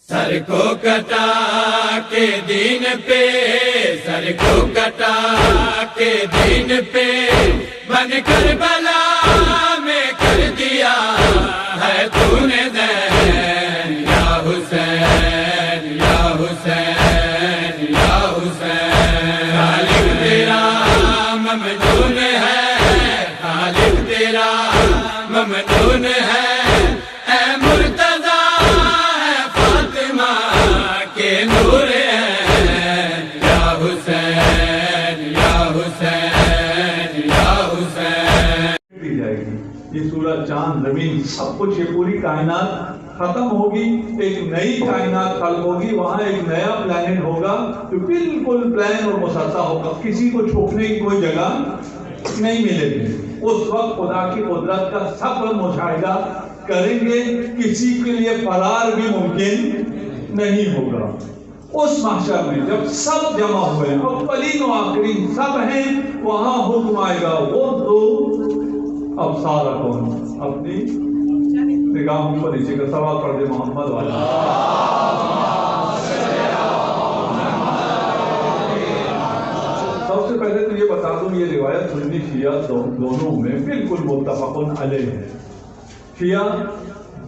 سر کو کٹا کے دین پہ، سر کو کٹا کے دین پہ، بن کر بلا میں کر دیا ہے تو نے دین، یا حسین یا حسین یا حسین۔ خالق تیرا ممنون ہے، خالق تیرا ممنون ہے، اے مرتضی ہے فاطمہ کے نور ہے، یا حسین یا حسین یا حسین۔ دی جائے گی یہ سورج چاند زمین سب کچھ، یہ پوری کائنات ختم ہوگی، ایک نئی کائنات خلق ہوگی، وہاں ایک نیا پلانٹ ہوگا جو بالکل پلان اور مسطح ہوگا، کسی کو چھپنے کی کوئی جگہ نہیں ملے گی۔ اس وقت خدا کی قدرت کا سب مشاہدہ کریں گے، کسی کے لیے فرار بھی ممکن نہیں ہوگا۔ اس محشر میں جب سب جمع ہوئے ہیں، اولین و آخرین سب ہیں، وہاں حکم آئے گا وہ دو ابصارکم، اپنی نگاہوں پر نیچے کا سوال پڑھ دے محمد والا۔ سب سے پہلے تو یہ بتا دوں یہ روایت سنی شیعہ دونوں میں بالکل متفق علیہ ہے۔ شیعہ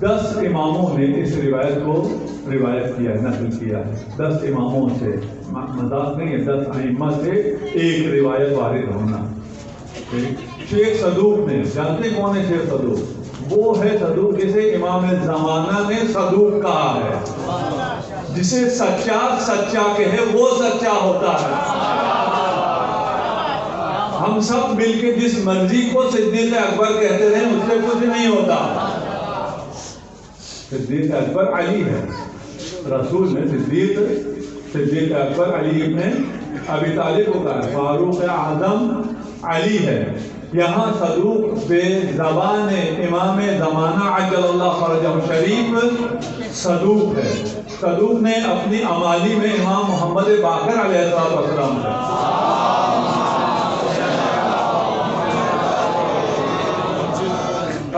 10 اماموں نے اس روایت کو روایت کیا ہے، نقل کیا ہے، 10 اماموں سے، مذاق نہیں ہے، 10 ائمہ سے ایک روایت وارد ہونا۔ شیخ صدوق نے، جانتے کون ہے شیخ صدوق؟ وہ ہے صدوق جسے امام زمانہ نے صدوق کہا ہے، جسے سچا سچا کہے وہ سچا ہوتا ہے۔ ہم سب مل کے جس مرضی کو صدیق اکبر کہتے رہے اس سے کچھ نہیں ہوتا۔ صدیق اکبر علی ہے، رسول نے صدیق اکبر علی ابن ابی طالب کو کہا، فاروق اعظم علی ہے۔ یہاں صدوق بے زبان امام زمانہ عجل اللہ فرجہ شریف صدوق ہے۔ صدوق نے اپنی امالی میں امام محمد باقر علیہ السلام ہے۔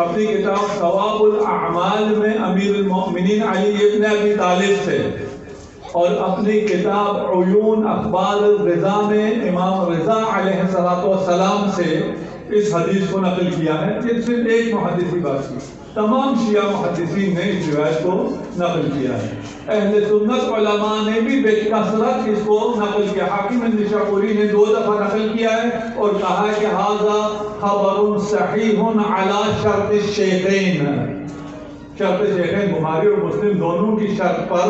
اپنی کتاب ثواب الاعمال میں امیر المؤمنین علی ابن ابی طالب سے، اور اپنی کتاب عیون اخبار الرضا میں امام رضا علیہ السلام سے اس حدیث کو نقل کیا ہے۔ یہ صرف ایک محدث کی بات کی، تمام شیعہ محدثین نے اس روایت کو نقل کیا ہے۔ اہل سنت علماء نے بھی بے کثرت اس کو نقل کیا۔ حاکم النشاپوری نے 2 دفعہ نقل کیا ہے اور کہا ہے کہ ھذا خبر صحیح علی شرط الشیخین، شرط شیخین بخاری اور مسلم دونوں کی شرط پر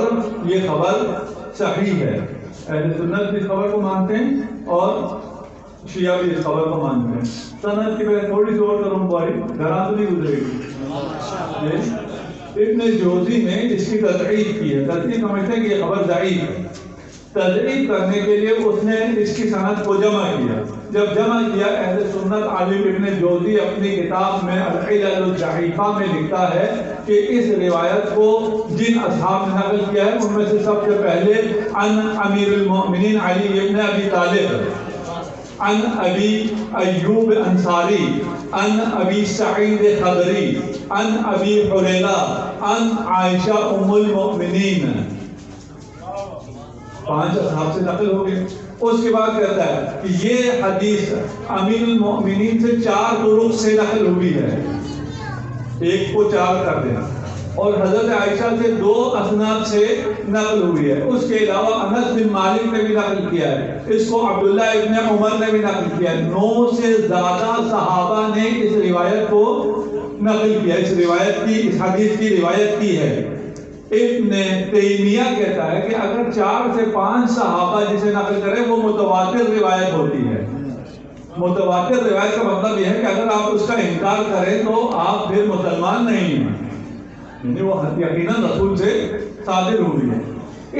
یہ خبر صحیح ہے۔ اہل سنت بھی اس خبر کو مانتے ہیں اور شیعہ بھی اس خبر کو مانتے ہیں۔ سند کی میں تھوڑی سی اور کروں بھائی، گھران تو نہیں گزرے گی۔ ابن جوزی نے اس کی تضعیف کی ہے، تضعیف سمجھتے ہیں کہ یہ خبر ضعیف ہے۔ تضعیف کرنے کے لیے اس نے اس کی سند کو جمع کیا۔ جب جمع کیا، اہل سنت عالم ابن جوزی اپنی کتاب میں العلل الضعیفہ میں لکھتا ہے کہ اس روایت کو جن اصحاب نے نقل کیا ہے ان میں سے سب سے پہلے عن امیر المؤمنین علی ابن ابی طالب، عن ابی ایوب انصاری، عن ابی سعید خدری، عن ابی حریرہ، عن عائشہ ام المؤمنین، 5 اصحاب سے نقل ہو گئے۔ اس کے بعد کہتا ہے کہ یہ حدیث امیر المؤمنین سے 4 طرق سے نقل ہوئی ہے، ایک کو 4 کر دینا، اور حضرت عائشہ سے 2 اسناد سے نقل ہوئی ہے۔ اس کے علاوہ انس بن مالک نے بھی نقل کیا ہے، اس کو عبداللہ ابن عمر نے بھی نقل کیا ہے۔ 9 سے زیادہ صحابہ نے اس روایت کو نقل کیا، اس حدیث کی روایت کی ہے۔ ابن تیمیہ کہتا ہے کہ اگر 4 سے 5 صحابہ جسے نقل کرے وہ متواتر روایت ہوتی ہے۔ متواتر روایت کا مطلب یہ ہے کہ اگر آپ اس کا انکار کریں تو آپ پھر مسلمان نہیں ہیں، یعنی وہ یقیناً رسول سے صادر ہوئی ہے۔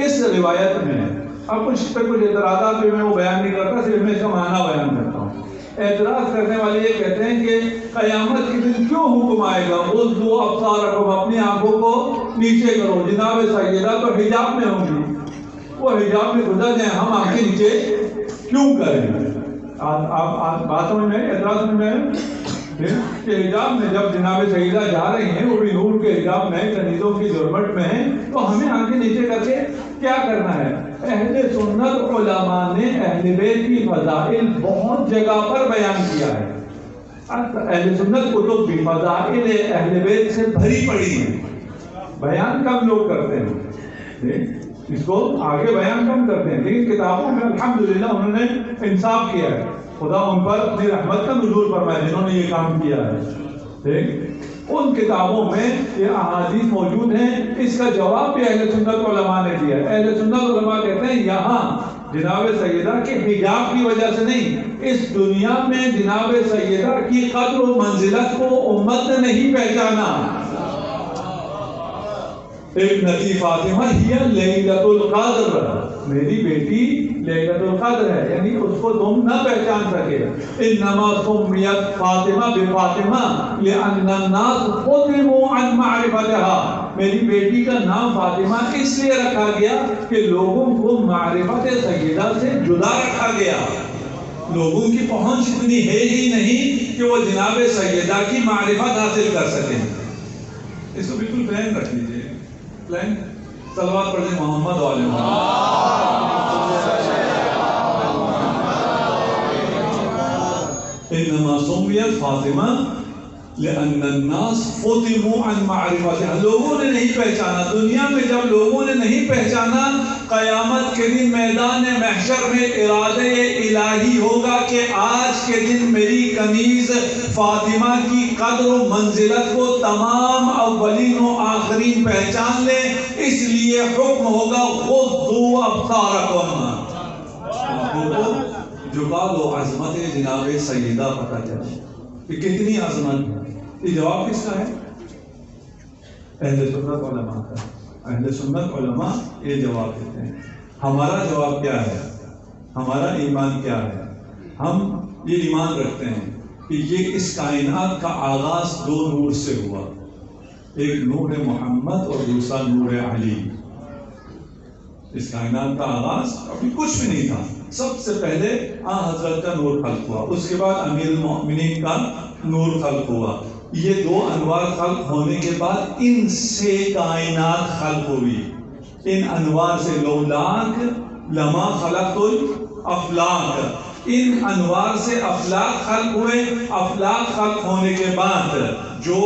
اس روایت میں اب کچھ اعتراضات بھی میں وہ بیان نہیں کرتا، صرف میں اس کا معنی بیان کرتا ہوں۔ اعتراض کرنے والے یہ کہتے ہیں کہ قیامت کے دن کیوں حکم آئے گا غضوا ابصارکم، اپنی آنکھوں کو نیچے کرو؟ جناب سیدہ تو حجاب میں ہوں گی، وہ حجاب میں گزر جائیں، ہم آنکھیں نیچے کیوں کریں؟ بات سمجھ میں، اعتراض میں کہ حجاب میں جب جناب سیدہ جا رہی ہیں وہ بھی نور کے حجاب میں کنیزوں کی ظلمت میں ہیں تو ہمیں آنکھیں نیچے کر کے کیا کرنا ہے؟ اہل سنت علماء نے اہل بیت کی فضائل بہت جگہ پر بیان کیا ہے. اہل سنت کتب بھی فضائل اہل بیت سے بھری پڑی ہیں. بیان کم لوگ کرتے ہیں، اس کو آگے بیان کم کرتے ہیں، لیکن کتابوں میں الحمدللہ انہوں نے انصاف کیا ہے. خدا ان پر اپنی رحمت کا نزول فرمائے جنہوں نے یہ کام کیا ہے. ان کتابوں میں یہ احادیث موجود ہیں. اس کا جواب بھی اہل سنت علماء نے دیا ہے. اہل سنت علماء کہتے ہیں یہاں جناب سیدہ کے حجاب کی وجہ سے نہیں، اس دنیا میں جناب سیدہ کی قدر و منزلت کو امت نے نہیں پہچانا. ابنتی فاطمہ ہی لیلۃ القدر، میری بیٹی لیلۃ القدر ہے، یعنی اس کو تم نہ پہچان سکے. انما سمیت فاطمہ بفاطمہ لأن الناس فتنوا عن معرفتها، میری بیٹی کا نام فاطمہ اس لیے رکھا گیا کہ لوگوں کو معرفت سیدہ سے جدا رکھا گیا. لوگوں کی پہنچ اتنی ہے ہی نہیں کہ وہ جناب سیدہ کی معرفت حاصل کر سکیں. اس کو بالکل پلان رکھ لیجیے. پلان صلوات پڑھیں محمد والے انما سمیت فاطمہ لأن الناس فتنوا عن معرفتها، لوگوں نے نہیں پہچانا. دنیا میں جب لوگوں نے نہیں پہچانا، قیامت کے دن میدان محشر میں ارادہ الہی ہوگا کہ آج کے دن میری کنیز فاطمہ کی قدر و منزلت کو تمام اولین و آخرین پہچان لیں. اس لیے حکم ہوگا غضوا ابصارکم، جھکا دو عظمت جناب سیدہ پتہ چلے کہ کتنی عظمت ہے. یہ جواب کس کا ہے؟ اہل سنت علماء کا. اہل سنت علماء یہ جواب دیتے ہیں. ہمارا جواب کیا ہے؟ ہمارا ایمان کیا ہے؟ ہم یہ ایمان رکھتے ہیں کہ یہ اس کائنات کا آغاز دو نور سے ہوا، ایک نور محمد اور دوسرا نور علی. اس کائنات کا آغاز ابھی کچھ بھی نہیں تھا. سب سے پہلے حضرت کا نور خلق ہوا، اس کے بعد امیر المؤمنین کا نور خلق ہوا. یہ دو انوار خلق ہونے کے بعد ان سے کائنات خلق ہوئی. ان انوار سے لولاک لما خلقت الافلاک، ان انوار سے افلاک خلق ہوئے. افلاک خلق ہونے کے بعد جو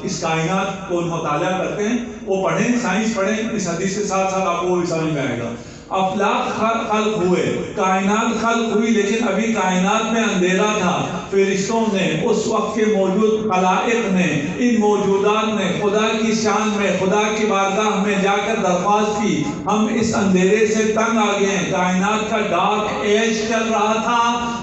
اس کائنات کو مطالعہ کرتے ہیں وہ پڑھیں، سائنس پڑھیں، اس حدیث کے ساتھ ساتھ آپ کو وہ سمجھ میں آئے گا. افلاک خلق ہوئے، کائنات خلق ہوئی، لیکن ابھی کائنات میں اندھیرا تھا. فرشتوں نے، اس وقت کے موجود خلائق نے، ان موجودات نے خدا کی شان میں، خدا کی بارگاہ میں جا کر درخواست کی، ہم اس اندھیرے سے تنگ آ گئے ہیں. کائنات کا ڈارک ایج چل رہا تھا.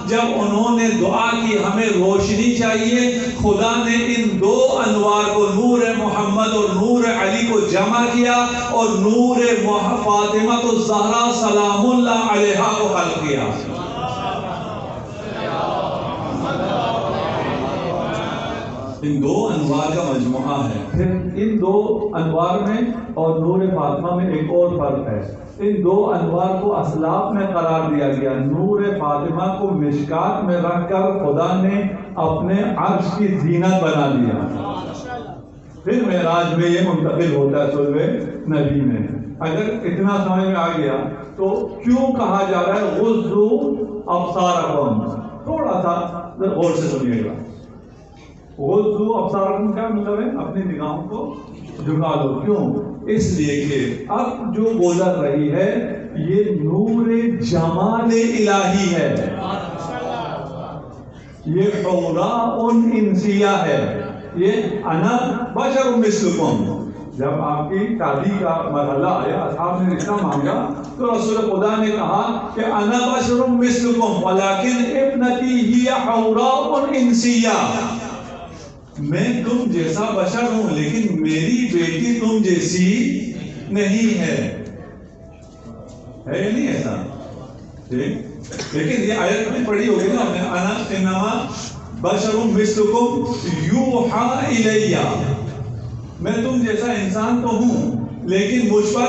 جب انہوں نے دعا کی ہمیں روشنی چاہیے، خدا نے ان دو انوار کو، نور محمد اور نور علی کو جمع کیا اور نور فاطمہ الزہرا سلام اللہ علیہا کو خلق کیا. ان دو انوار کا مجموعہ ہے. پھر ان دو انوار میں اور نور فاطمہ میں ایک اور فرق ہے. ان دو انوار کو اسلاف میں قرار دیا گیا. نور فاطمہ کو مشکات میں رکھ کر خدا نے اپنے عرش کی زینت بنا دیا. پھر معراج میں یہ منتقل ہوتا ہے صلب نبی میں. اگر اتنا سمجھ میں آ گیا تو کیوں کہا جا رہا ہے غضوا ابصارکم؟ تھوڑا سا غور سے سنیے گا. غضوا ابصارکم کیا مطلب ہے؟ اپنی نگاہوں کو جھکا دو. کیوں؟ اس لیے کہ اب جو گزر رہی ہے یہ نور جمال الہی ہے، یہ حوراء انسیہ ہے. یہ انا بشر مثلکم. جب آپ کی شادی کا مرحلہ آیا، اصحاب نے رشتہ مانگا تو رسول خدا نے کہا کہ انا بشر مثلکم ولکن ابنتی ہی حوراء انسیہ. میں تم جیسا بشر ہوں لیکن میری بیٹی تم جیسی نہیں ہے. ہے نہیں ایسا؟ لیکن یہ آیت میں پڑھی ہوگی نا آپ نے، انا انما بشر مثلکم یوحا الیہ. میں تم جیسا انسان تو ہوں لیکن مجھ پر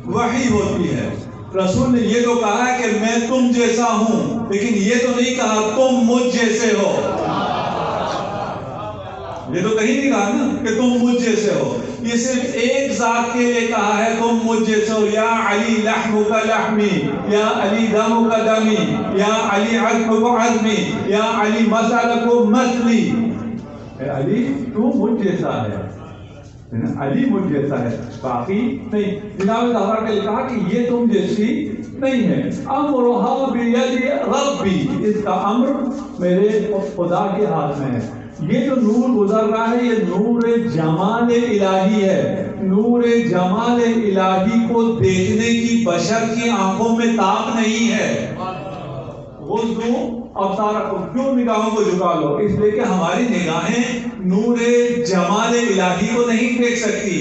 وحی ہوتی ہے. رسول نے یہ تو کہا ہے کہ میں تم جیسا ہوں، لیکن یہ تو نہیں کہا تم مجھ جیسے ہو. یہ تو کہیں نہیں کہا نا کہ تم مجھ جیسے ہو. یہ صرف ایک ذات کے لیے کہا ہے تم مجھ جیسے ہو. یا علی لحمک لحمی، یا علی دمک دمی، یا علی عظمک عظمی، یا علی مسلک مسلی. اے علی تو مجھ جیسا ہے، علی مجھ جیسا ہے، باقی نہیں. جناب زہرا نے لکھا کہ یہ تم جیسی نہیں ہے. امرها بید ربی، اس کا امر میرے خدا کے ہاتھ میں ہے. یہ جو نور گزر رہا ہے یہ نور جمال الہی ہے. نور جمال الہی کو دیکھنے کی بشر کی آنکھوں میں طاقت نہیں ہے. غضوا ابصارکم، کیوں نگاہوں کو جھکا لو؟ اس لیے کہ ہماری نگاہیں نور جمال الہی کو نہیں دیکھ سکتی،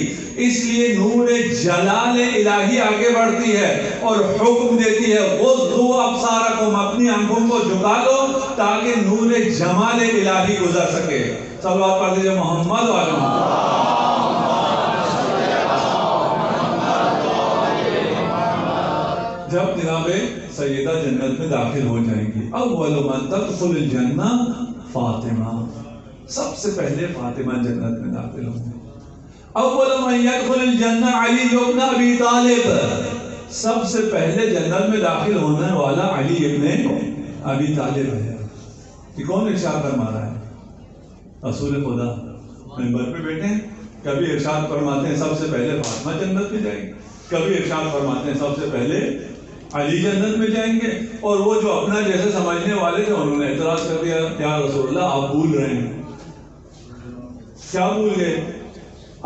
اس لیے نور جلال الہی آگے بڑھتی ہے اور حکم دیتی ہے غضوا ابصارکم، اپنی آنکھوں کو جھکا لو تاکہ نور جمال الہی گزر سکے. صلوات پڑھ دیجیے محمد علیہ. جب جناب سیدہ جنت میں داخل ہو جائیں گی، اول من تدخل الجنہ فاطمہ، سب سے پہلے فاطمہ جنت میں داخل ہوں گے. اول من يدخل الجنہ علی ابن ابی طالب، سب سے پہلے جنت میں داخل ہونے والا علی ابن ابی طالب ہے. یہ کون ارشاد فرما رہا ہے؟ رسول خدا منبر پہ بیٹھے ہیں، کبھی ارشاد فرماتے ہیں سب سے پہلے فاطمہ جنت میں جائیں گے، کبھی ارشاد فرماتے ہیں سب سے پہلے علی جنت میں جائیں گے. اور وہ جو اپنا جیسے سمجھنے والے تھے انہوں نے اعتراض کر دیا، یا رسول اللہ آپ بھول رہے ہیں. کیا بھول گئے؟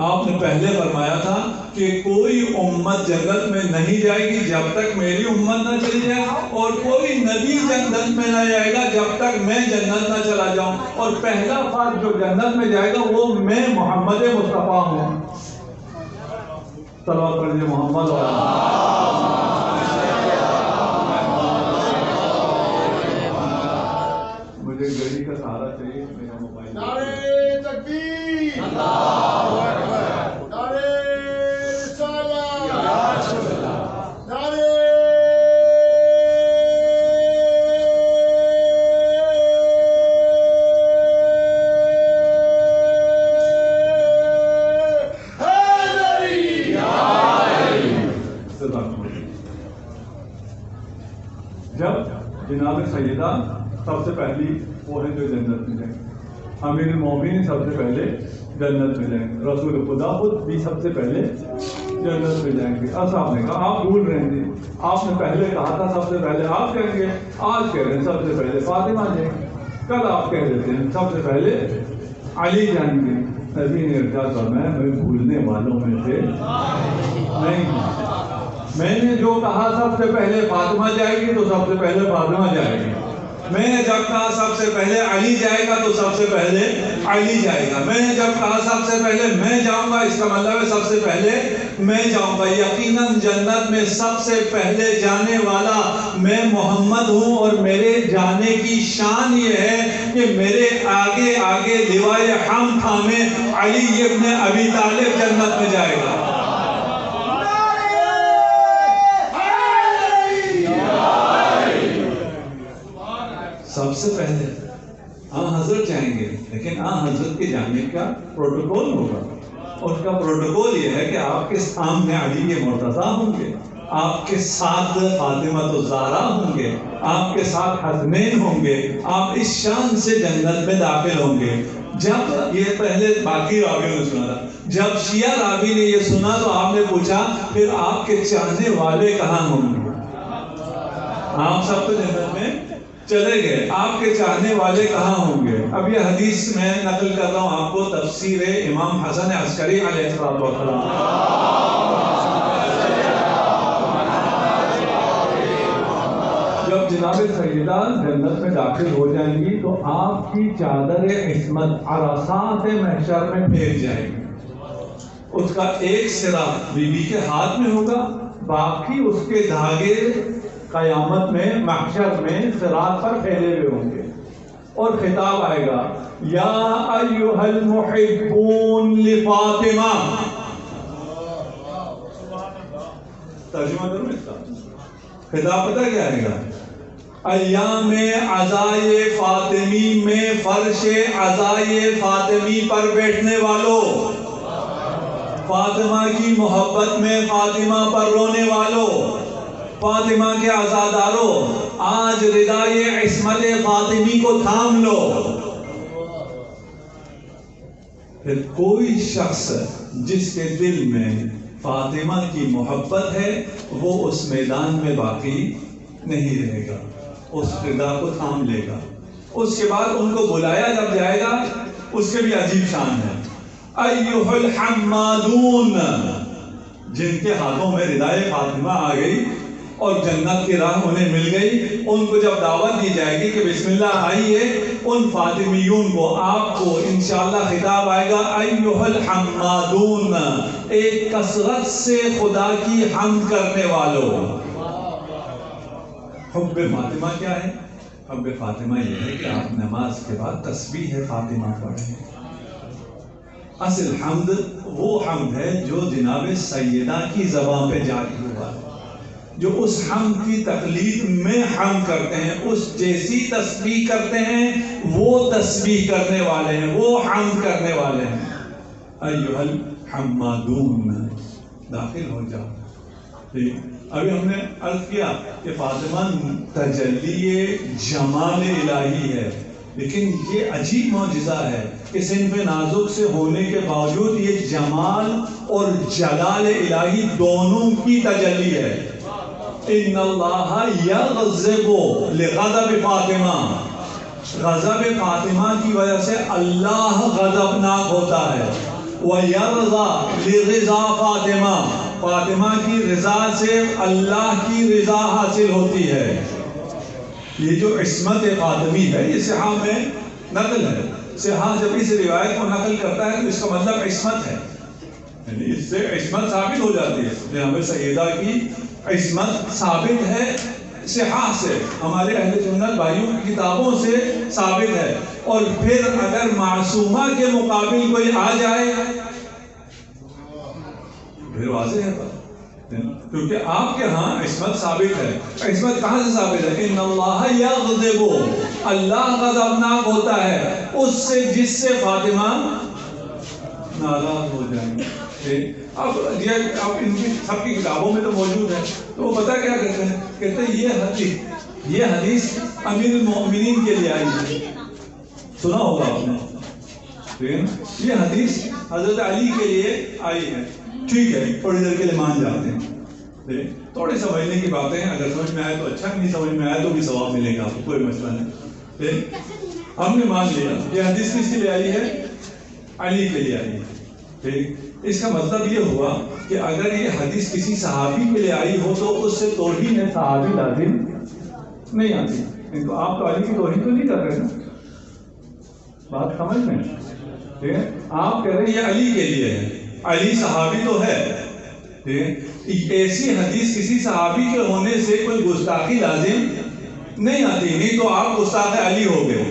آپ نے پہلے فرمایا تھا کہ کوئی امت جنت میں نہیں جائے گی جب تک میری امت نہ چلی جائے، اور کوئی نبی جنت میں نہ جائے گا جب تک میں جنت نہ چلا جاؤں، اور پہلا فرد جو جنت میں جائے گا وہ میں محمد مصطفیٰ ہوں. صلوات پڑھیے محمد علیہ. مجھے گھڑی کا سہارا چاہیے، میرا موبائل. نعرہ تکبیر، اللہ اکبر، نعرہ رسالت، نعرہ حیدری. جب جناب سیدہ سب سے پہلی وہ ہے جو جنت میں جائیں گے، امیر المومنین سب سے پہلے جنت میں جائیں گے، رسول خدا خود بھی سب سے پہلے جنت میں جائیں گے. اصحاب نے کہا آپ بھول رہے ہیں، آپ نے پہلے کہا تھا سب سے پہلے آپ کہیں گے، آج کہہ رہے ہیں سب سے پہلے فاطمہ جائیں گے، کل آپ کہہ دیتے ہیں سب سے پہلے علی جائیں گے. نبی نے ارشاد فرمایا میں بھولنے والوں میں سے نہیں. میں نے جو کہا سب سے پہلے فاطمہ جائے گی تو سب سے پہلے فاطمہ جائے گی. میں نے جب کہا سب سے پہلے علی جائے گا تو سب سے پہلے علی جائے گا. میں نے جب کہا سب سے پہلے میں جاؤں گا، اس کا مطلب ہے سب سے پہلے میں جاؤں گا. یقیناً جنت میں سب سے پہلے جانے والا میں محمد ہوں، اور میرے جانے کی شان یہ ہے کہ میرے آگے آگے لوائے حمد تھامے علی ابن ابی طالب جنت میں جائے گا. سب سے پہلے حضرت جائیں گے، لیکن حضرت کے جانے کا پروٹوکول ہوگا. اس کا پروٹوکول یہ ہے کہ آپ کے سامنے علی کے مرتضیٰ ہوں گے، آپ کے ساتھ فاطمہ الزہرا ہوں گے، آپ کے ساتھ حسنین ہوں گے. آپ اس شان سے جنت میں داخل ہوں گے. جب یہ پہلے باقی راویوں نے سنا تھا، جب شیعہ راوی نے یہ سنا تو آپ نے پوچھا پھر آپ کے چاہنے والے کہاں ہوں گے؟ آپ سب تو جنت میں چلے گئے، آپ کے چاہنے والے کہاں ہوں گے؟ اب یہ حدیث میں نقل کر رہا ہوں آپ کو، تفسیر امام حسن عسکری علیہ السلام. جب جناب سیدہ جنت میں داخل ہو جائیں گی تو آپ کی چادر عصمت عرصات محشر میں پھینک جائے گی. اس کا ایک سرا بی بی کے ہاتھ میں ہوگا، باقی اس کے دھاگے قیامت میں محشر میں صراط پر پھیلے ہوئے ہوں گے. اور خطاب آئے گا یا ایھا المحبون لفاطمہ. ترجمہ کروں اس کا خطاب پتہ کیا آئے گا؟ ایام عزائے فاطمی میں فرش عزائے فاطمی پر بیٹھنے والوں، فاطمہ کی محبت میں فاطمہ پر رونے والوں، فاطمہ کے عزاداروں، آج ردائے عصمت فاطمی کو تھام لو۔ پھر کوئی شخص جس کے دل میں فاطمہ کی محبت ہے وہ اس میدان میں باقی نہیں رہے گا، اس ردا کو تھام لے گا۔ اس کے بعد ان کو بلایا جب جائے گا، اس کے بھی عجیب شان ہے۔ ایھا الحمادون، جن کے ہاتھوں میں ردائے فاطمہ آ گئی اور جنت کی راہ انہیں مل گئی، ان کو جب دعوت دی جائے گی کہ بسم اللہ آئیے، ان فاطمیون کو، آپ کو انشاءاللہ خطاب آئے گا ایھا الحمادون، ایک کثرت سے خدا کی حمد کرنے والوں۔ حب فاطمہ کیا ہے؟ حب فاطمہ یہ ہے کہ آپ نماز کے بعد تسبیح فاطمہ پڑھیں۔ اصل حمد وہ حمد ہے جو جناب سیدہ کی زبان پہ جاری ہوا، جو اس حمد کی تقلید میں حمد کرتے ہیں، اس جیسی تسبیح کرتے ہیں، وہ تسبیح کرنے والے ہیں، وہ حمد کرنے والے ہیں۔ ایھا الحمادون، داخل ہو جاؤ۔ ٹھیک، ابھی ہم نے عرض کیا کہ فاطمہ تجلی جمال الہی ہے، لیکن یہ عجیب معجزہ ہے کہ صنف نازک سے ہونے کے باوجود یہ جمال اور جلال الہی دونوں کی تجلی ہے۔ ان اللہ یغضب لغضب فاطمہ، غضب فاطمہ کی وجہ سے اللہ غضبناک ہوتا ہے۔ وَيَرْضَى لِرِضَا فاطمہ، فاطمہ کی رضا سے اللہ کی رضا حاصل ہوتی ہے۔ یہ جو عصمت فاطمی ہے یہ صحاح میں نقل ہے۔ صحاح جب اس روایت کو نقل کرتا ہے تو اس کا مطلب عصمت ہے، یعنی اس سے عصمت ثابت ہو جاتی ہے۔ جناب سیدہ کی عصمت ثابت ہے صحاح سے، ہمارے اہل سنت بھائیوں کی کتابوں سے ثابت ہے۔ اور پھر اگر معصومہ کے مقابل کوئی آ جائے پھر واضح ہے، کیونکہ آپ کے ہاں عصمت ثابت ہے۔ عصمت کہاں سے ثابت ہے؟ ان اللہ یغضب، اللہ غضبناک ہوتا ہے اس سے جس سے فاطمہ ناراض ہو جائیں گے۔ اب ان کی سب کی کتابوں میں تو موجود ہے، تو وہ پتہ کیا کہتے ہیں؟ کہتے ہیں یہ حدیث امیر المؤمنین کے لیے آئی ہے، سنا ہوگا آپ نے، یہ حدیث حضرت علی کے لیے آئی ہے۔ ٹھیک ہے، تھوڑی دیر کے لیے مان جاتے ہیں، تھوڑے سمجھنے کی باتیں ہیں، اگر سمجھ میں آئے تو اچھا، نہیں سمجھ میں آئے تو بھی ثواب ملے گا، کوئی مسئلہ نہیں۔ ہم نے مان لیا یہ حدیث کس کے لیے آئی ہے؟ علی کے لیے آئی ہے۔ ٹھیک، اس کا مطلب یہ ہوا کہ اگر یہ حدیث کسی صحابی کے لیے آئی ہو تو اس سے توہین صحابی لازم نہیں آتی۔ تو آپ تو علی کی توہین تو نہیں کر رہے نا، بات سمجھ میں؟ ٹھیک ہے، آپ کہہ رہے ہیں یہ علی کے لیے ہے، علی صحابی تو ہے۔ ایسی حدیث کسی صحابی کے ہونے سے کوئی گستاخی لازم نہیں آتی، نہیں تو آپ گستاخ علی ہو گئے۔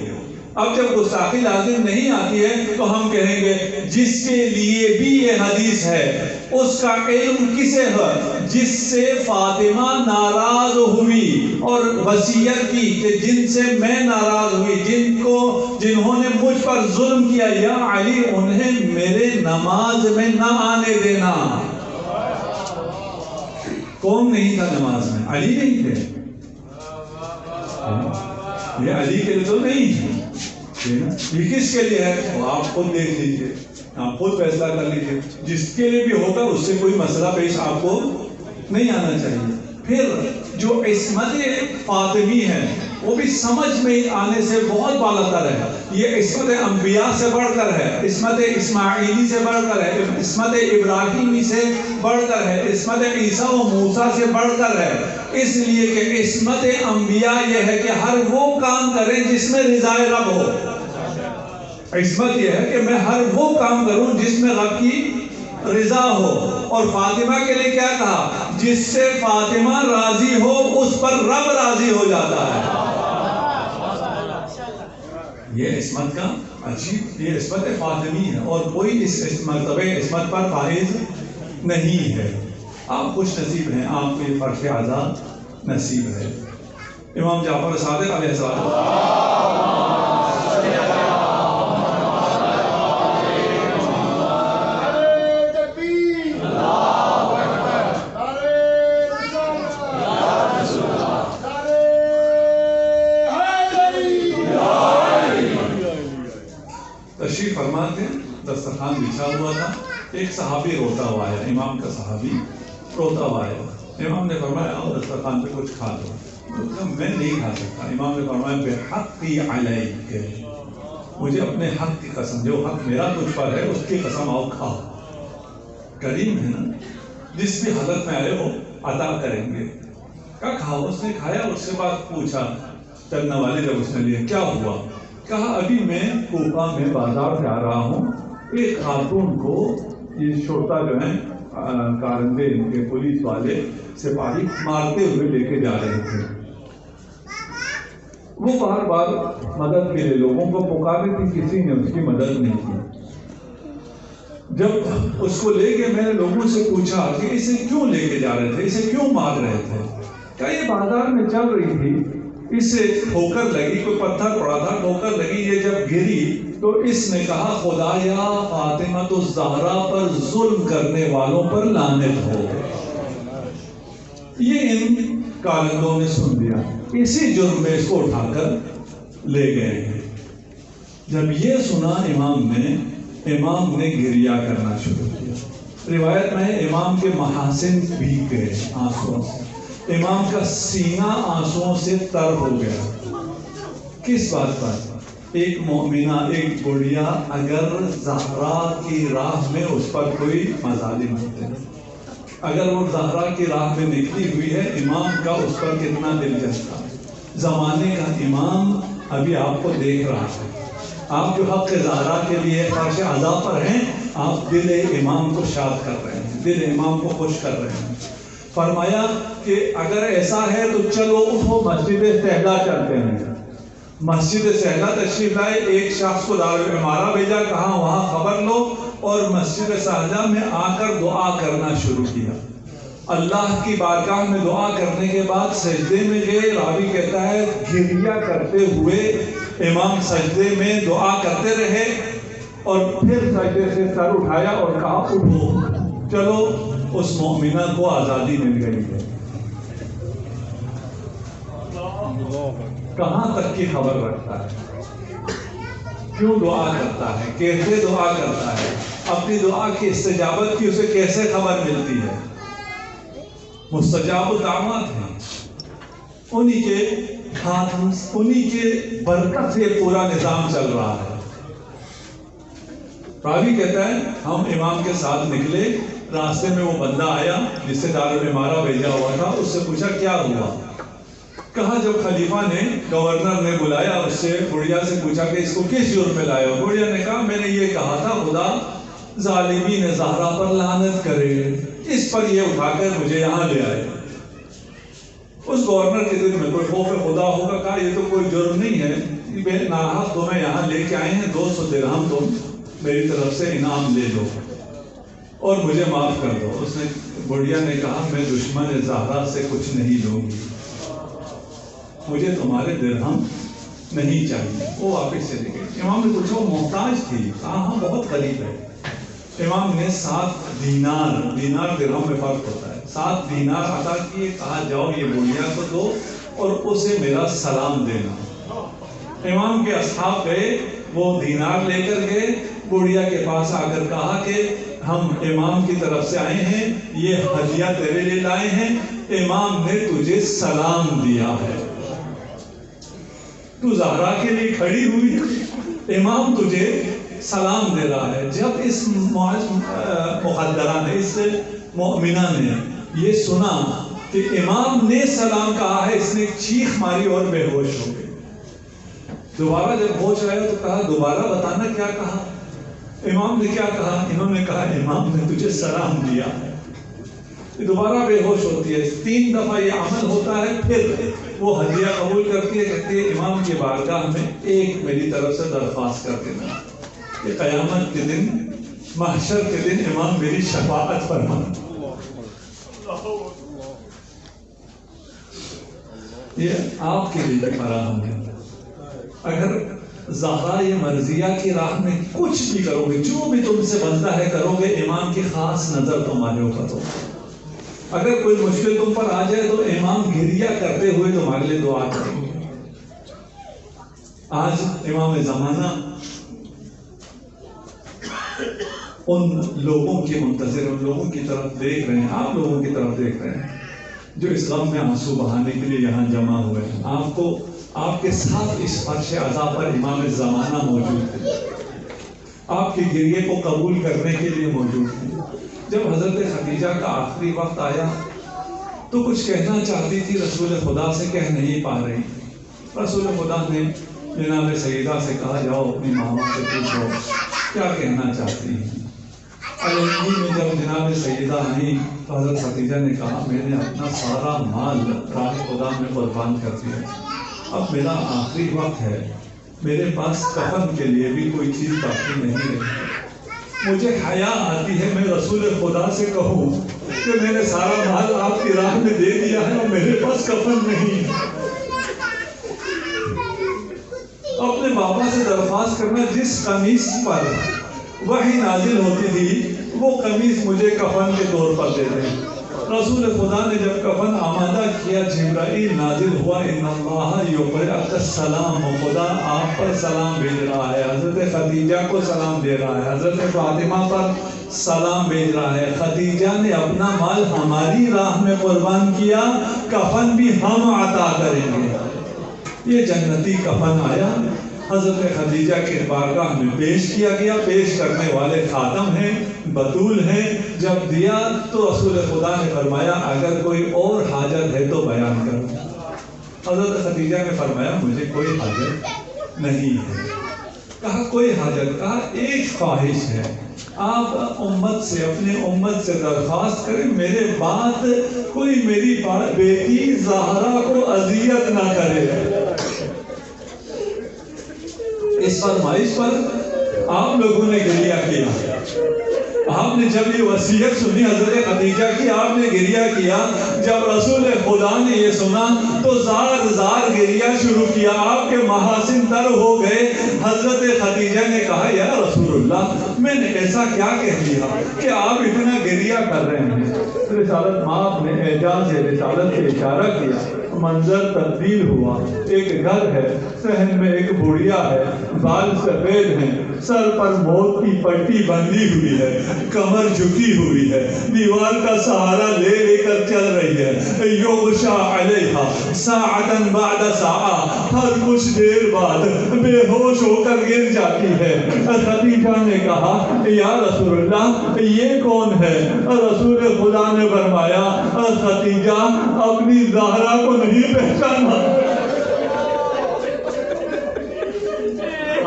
اب جب گستاخی لازم نہیں آتی ہے تو ہم کہیں گے جس کے لیے بھی یہ حدیث ہے اس کا علم کسے ہے؟ جس سے فاطمہ ناراض ہوئی اور وصیت کی کہ جن سے میں ناراض ہوئی، جنہوں نے مجھ پر ظلم کیا، یا علی انہیں میرے نماز میں نہ آنے دینا۔ کون نہیں تھا نماز میں؟ علی نہیں تھے، یہ علی کے لیے تو نہیں ہے، یہ کس کے لیے ہے وہ آپ خود دیکھ لیجئے، آپ خود فیصلہ کر لیجئے۔ جس کے لیے بھی ہوگا اس سے کوئی مسئلہ پیش آپ کو نہیں آنا چاہیے۔ پھر جو عصمت فاطمی ہے وہ بھی سمجھ میں آنے سے بہت بالا تر ہے۔ یہ عصمت انبیاء سے بڑھ کر ہے، عصمت اسماعیلی سے بڑھ کر ہے، عصمت ابراہیمی سے بڑھ کر ہے، عصمت عیسیٰ و موسیٰ سے بڑھ کر ہے۔ اس لیے کہ عصمت انبیاء یہ ہے کہ ہر وہ کام کریں جس میں رضا رب ہو۔ عصمت یہ ہے کہ میں ہر وہ کام کروں جس میں رب کی رضا ہو۔ اور فاطمہ کے لیے کیا کہا؟ جس سے فاطمہ راضی ہو اس پر رب راضی ہو جاتا ہے۔ یہ عصمت کا عجیب، یہ عصمت فاطمی ہے اور کوئی اس مرتبہ عصمت پر فائز نہیں ہے۔ آپ خوش نصیب ہیں، آپ کو یہ فرش آزاد نصیب ہے۔ امام جعفر صادق علیہ السلام بچھا ہوا تھا، ایک صحابی روتا ہوا آیا، امام کا صحابی روتا ہوا آیا، امام نے فرمایا آؤ دسترخوان پہ کچھ کھا لو، میں نہیں کھا سکتا، امام نے فرمایا بحقی علیک، مجھے اپنے حق کی قسم، جو حق میرا تجھ پر ہے اس کی قسم آؤ کھاؤ، کریم ہے نا، جس بھی حالت میں آئے ہو عطا کریں گے، کہا کھاؤ، اس نے کھایا، اس کے بعد پوچھا چلنے والے جب اس نے لیا کیا ہوا، کہا ابھی میں کوفہ میں بازار سے آ رہا ہوں، ایک خاتون کو یہ شرطا جو ہیں کارندے ان کے پولیس والے سپاہی مارتے ہوئے لے کے جا رہے تھے، وہ بار بار مدد کے لیے لوگوں کو پکارے تھی، کسی نے اس کی مدد نہیں کی، جب اس کو لے کے میں نے لوگوں سے پوچھا کہ اسے کیوں لے کے جا رہے تھے، اسے کیوں مار رہے تھے، کیا یہ بازار میں چل رہی تھی، اسے ٹھوکر لگی، کوئی پتھر پڑا تھا، ٹھوکر لگی، یہ جب گری تو اس نے کہا خدایا فاطمہ الزہرا پر ظلم کرنے والوں پر لعنت ہو، یہ ان کارندوں نے سن لیا، اسی جرم میں اس کو اٹھا کر لے گئے ہیں۔ جب یہ سنا امام نے گریا کرنا شروع کیا، روایت میں امام کے محاسن بھیگ گئے آنسوؤں سے، امام کا سینہ آنسوؤں سے تر ہو گیا، کس بات پر؟ ایک مومنہ، ایک بڑھیا اگر زہرا کی راہ میں اس پر کوئی مظالم ہوتے ہیں، اگر وہ زہرا کی راہ میں نکلی ہوئی ہے، امام کا اس پر کتنا دل جلتا، زمانے کا امام ابھی آپ کو دیکھ رہا ہے، آپ جو حق زہرا کے لیے فرش عزا پر ہیں، آپ دل امام کو شاد کر رہے ہیں، دل امام کو خوش کر رہے ہیں۔ فرمایا کہ اگر ایسا ہے تو چلو اٹھو مسجد سہلا چلتے ہیں، مسجد سہلا تشریف لائے، ایک شخص کو دارالعمارہ بھیجا، کہا وہاں خبر لو، اور مسجد سہلا میں آ کر دعا کرنا شروع کیا، اللہ کی بارگاہ میں دعا کرنے کے بعد سجدے میں گئے، راوی کہتا ہے گریہ کرتے ہوئے امام سجدے میں دعا کرتے رہے، اور پھر سجدے سے سر اٹھایا اور کہا اٹھو چلو، اس مومنہ کو آزادی مل گئی ہے۔ کہاں تک کی خبر رکھتا ہے، کیوں دعا کرتا ہے، کیسے دعا کرتا ہے، اپنی دعا کی استجابت کی اسے کیسے خبر ملتی ہے؟ مستجاب الدعوات ہیں، انہی کے ہاتھ، انہی کے برکت سے پورا نظام چل رہا ہے۔ راوی کہتا ہے ہم امام کے ساتھ نکلے، راستے میں وہ بندہ آیا جس سے دارالعمارہ بھیجا ہوا تھا، اس سے پوچھا کیا ہوا، کہا جب خلیفہ نے، گورنر نے بلایا، اس سے بڑھیا سے پوچھا کہ اس کو کس جرم میں لائے ہو، بڑھیا نے کہا میں نے یہ کہا تھا خدا ظالمین زہرا پر لعنت کرے، اس پر یہ اٹھا کر مجھے یہاں لے آئے۔ اس گورنر کے دل میں کوئی خوف خدا ہوگا، کہا یہ تو کوئی جرم نہیں ہے، بے ناحق تمہیں یہاں لے کے آئے ہیں، 200 درہم تم میری طرف سے انعام لے لو اور مجھے معاف کر دو۔ اس نے، بڑھیا نے کہا میں دشمن زہرا سے کچھ نہیں لوں گی، مجھے تمہارے درہم نہیں چاہیے، وہ واپس چلے گئے۔ امام نے پوچھا وہ محتاج تھی، کہا ہاں بہت غریب ہے۔ امام نے 7 دینار درہم میں فرق ہوتا ہے، 7 دینار عطا کیے، کہا جاؤ یہ بڑھیا کو دو اور اسے میرا سلام دینا۔ امام کے اصحاب گئے، وہ دینار لے کر گئے، بڑھیا کے پاس آ کر کہا کہ ہم امام کی طرف سے آئے ہیں، یہ ہدیہ تیرے لیے لائے ہیں، امام نے تجھے سلام دیا ہے، تو زہرا کے لیے کھڑی ہوئی ہے، امام تجھے سلام دے رہا ہے۔ جب اس مقدرہ نے، اس مومنہ نے یہ سنا کہ امام نے سلام کہا ہے، اس نے چیخ ماری اور بے ہوش ہو گئی۔ دوبارہ جب ہوش آیا تو کہا دوبارہ بتانا کیا کہا، امام نے کیا کہا، انہوں نے کہا امام نے تجھے سلام دیا ہے۔ دوبارہ بے ہوش ہوتی ہے، 3 دفعہ یہ عمل ہوتا ہے، پھر وہ ہدیہ قبول کرتی ہے، کہتی ہے امام کی بارگاہ میں ایک میری طرف سے درخواست کر دینا کہ قیامت کے دن، محشر کے دن امام میری شفاعت فرما۔ یہ آپ کے لیے فراہم ہے۔ اگر زہرا یہ مرضیہ کی راہ میں کچھ بھی کرو گے، جو بھی تم سے بنتا ہے کرو گے، امام کی خاص نظر تمہارے اوپر ہو۔ اگر کوئی مشکل تم پر آ جائے تو امام گریہ کرتے ہوئے تمہارے لیے دعا کریں گے۔ آج امام زمانہ ان لوگوں کے منتظر، ان لوگوں کی طرف دیکھ رہے ہیں، آپ لوگوں کی طرف دیکھ رہے ہیں جو اس غم میں آنسو بہانے کے لیے یہاں جمع ہوئے ہیں۔ آپ کو، آپ کے ساتھ اس فرش عزا پر امام زمانہ موجود ہے، آپ کے گریے کو قبول کرنے کے لیے موجود ہے۔ جب حضرت خدیجہ کا آخری وقت آیا تو کچھ کہنا چاہتی تھی، رسول خدا سے کہہ نہیں پا رہی۔ رسول خدا نے جناب سیدہ سے کہا جاؤ اپنی ماما سے پوچھو کیا کہنا چاہتی ہیں۔ علیحدگی میں جب جناب سیدہ آئیں تو حضرت خدیجہ نے کہا میں نے اپنا سارا مال راہ خدا میں قربان کر دیا، اب میرا آخری وقت ہے، میرے پاس کفن کے لیے بھی کوئی چیز باقی نہیں رہی۔ مجھے حیا آتی ہے میں رسول خدا سے کہوں کہ میں نے سارا مال آپ کی راہ میں دے دیا ہے اور میرے پاس کفن نہیں ہے۔ اپنے بابا سے درخواست کرنا جس قمیص پر وحی نازل ہوتی تھی وہ قمیص مجھے کفن کے طور پر دے دیں۔ رسول خدا نے جب کفن آمادہ کیا، جبرائیل نازل ہوا، ان اللہ یقرئک السلام، خدا آپ پر سلام بھیج رہا ہے، حضرت خدیجہ کو سلام دے رہا ہے، حضرت فاطمہ پر سلام بھیج رہا ہے، خدیجہ نے اپنا مال ہماری راہ میں قربان کیا، کفن بھی ہم عطا کریں گے۔ یہ جنتی کفن آیا، حضرت خدیجہ کے بارگاہ میں پیش کیا گیا، پیش کرنے والے خاتم ہیں، بطول ہیں۔ جب دیا تو رسول خدا نے فرمایا اگر کوئی اور حاجت ہے تو بیان کرو۔ حضرت خدیجہ نے فرمایا مجھے کوئی حاجت نہیں ہے۔ کہا کوئی حاجت؟ کہا ایک خواہش ہے، آپ امت سے، اپنے امت سے درخواست کریں میرے بعد کوئی میری بیٹی زہرا کو اذیت نہ کرے۔ اس فرمائش پر آپ لوگوں نے گریہ کیا۔ آپ نے جب یہ وصیت سنی حضرت خدیجہ کی، آپ نے گریہ کیا۔ جب رسول خدا نے یہ سنا تو زار زار گریہ شروع کیا، آپ کے محاسن تر ہو گئے۔ حضرت خدیجہ نے کہا یا رسول اللہ میں نے ایسا کیا کہہ دیا کہ آپ اتنا گریہ کر رہے ہیں؟ رسالت ماں نے اعجاز رسالت سے اشارہ کیا، منظر تبدیل ہوا۔ ایک گھر ہے، صحن میں ایک بڑھیا ہے، بال سفید ہیں، سر پر موت کی پٹی بندھی ہوئی ہے، کمر جھکی ہوئی ہے، دیوار کا سہارا لے لے کر چل رہی ہے۔ یغشا علیہا ساعتاً بعد ساعہ، ہر کچھ دیر بعد بے ہوش ہو کر گر جاتی ہے۔ خدیجہ نے کہا یا رسول اللہ یہ کون ہے؟ رسول خدا نے فرمایا خدیجہ اپنی زہرا کو نہیں پہچانا۔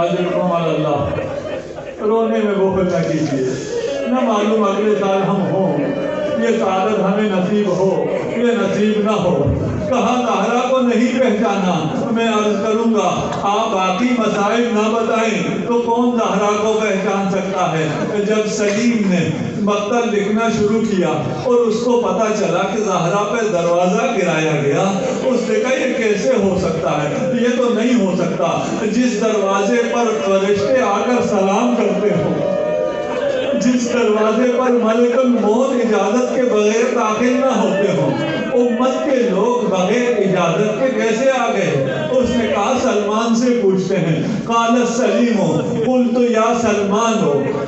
اجرکم علی اللہ، رونے میں بخل نہ کیجیے، نہ معلوم اگلے سال ہم ہوں، یہ سعادت ہمیں نصیب ہو، یہ نصیب نہ ہو۔ کہا زہرا کو نہیں پہچانا، میں عرض کروں گا آپ باقی مسائل نہ بتائیں تو کون زہرا کو پہچان سکتا ہے؟ جب سلیم نے مقتل لکھنا شروع کیا اور اس کو پتا چلا کہ زہرا پہ دروازہ گرایا گیا، اس نے کہا یہ کیسے ہو سکتا ہے؟ یہ تو نہیں ہو سکتا جس دروازے پر فرشتے آ کر سلام کرتے ہو، جس دروازے پر ملک الموت اجازت کے بغیر داخل نہ ہوتے ہوں، امت کے لوگ بغیر اجازت کے کیسے آ گئے؟ اس نے کہا سلمان سے پوچھتے ہیں۔ قال سلیم قلت یا سلمان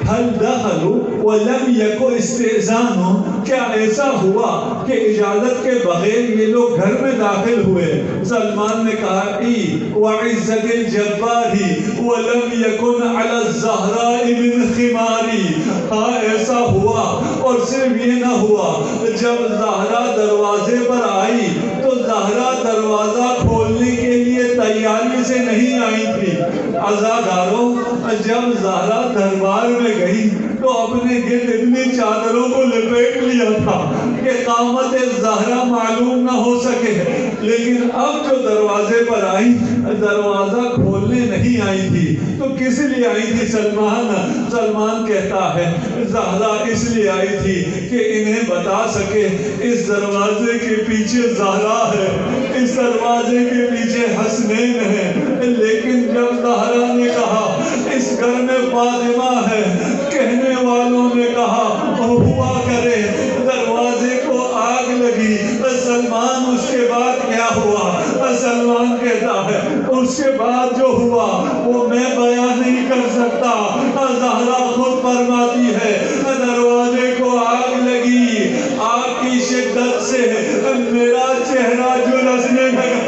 هل دخلوا ولم يكن استئذان، کیا ایسا ہوا کہ اجازت کے بغیر یہ لوگ گھر میں داخل ہوئے؟ سلمان نے کہا ای وعزت الجبار ولم يكن على الزهراء من خماری، ہاں ایسا ہوا، اور صرف یہ نہ ہوا، جب زہرا دروازے پر آئی تو زہرا دروازہ کھولنے کے لیے تیاری سے نہیں آئی تھی۔ عزاداروں جب زہرا دربار میں گئی تو اپنے گرد اتنی چادروں کو لپیٹ لیا تھا کہ قامت زہرا معلوم نہ ہو سکے، لیکن اب جو دروازے پر آئی دروازہ کھولنے نہیں آئی تھی تو کس لیے آئی تھی؟ سلمان کہتا ہے زہرا اس لیے آئی تھی کہ انہیں بتا سکے اس دروازے کے پیچھے زہرا ہے، اس دروازے کے پیچھے حسنین ہے۔ لیکن جب زہرا نے کہا اس گھر میں فاطمہ ہے، کہنے والوں نے کہا ہوا کرے، دروازے کو آگ لگی۔ سلمان اس کے بعد کیا ہوا؟ مسلمان کہتا ہے اس کے بعد جو ہوا وہ میں بیان نہیں کر سکتا. زہرا خود فرماتی ہے دروازے کو آگ لگی, آگ کی شدت سے میرا چہرہ جھلسنے لگا.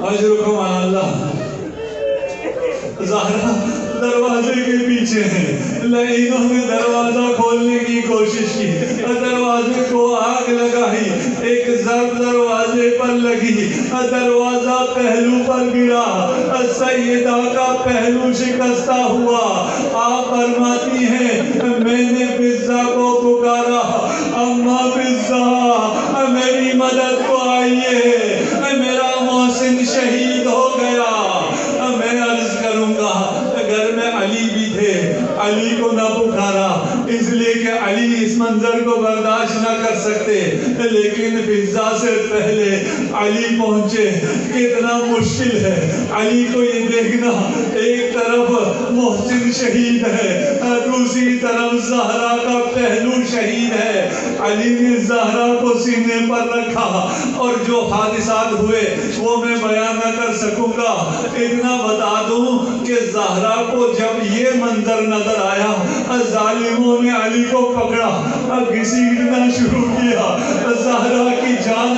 اجرکم علی اللہ. زہرا دروازے کے پیچھے ہیں, لعینوں نے دروازہ کھولنے کی کوشش کی, دروازے کو آگ لگائی, ایک ضرب دروازے پر لگی, دروازہ پہلو پر گرا, سیدہ کا پہلو شکستہ ہوا. آپ فرماتی ہیں میں نے فضہ کو پکارا, اما فضہ میری مدد کو آئیے, میرا محسن شہید ہو گیا. میں عرض کروں گا گھر میں علی بھی تھے, علی کو نہ پکارا اس لیے کہ علی اس منظر کو برداشت نہ کر سکتے, لیکن فضہ سے پہلے علی پہنچے. کتنا مشکل ہے علی کو یہ دیکھنا, ایک طرف محسن شہید ہے, دوسری طرف زہرا کا پہلو شہید ہے. علی نے زہرا کو سینے پر رکھا اور جو حادثات ہوئے وہ میں بیان نہ کر سکوں گا. اتنا بتا دوں کہ زہرا کو جب یہ منظر نظر آیا, ظالموں نے علی کو پکڑا, گھسیٹنا شروع کیا. زہرا کی جان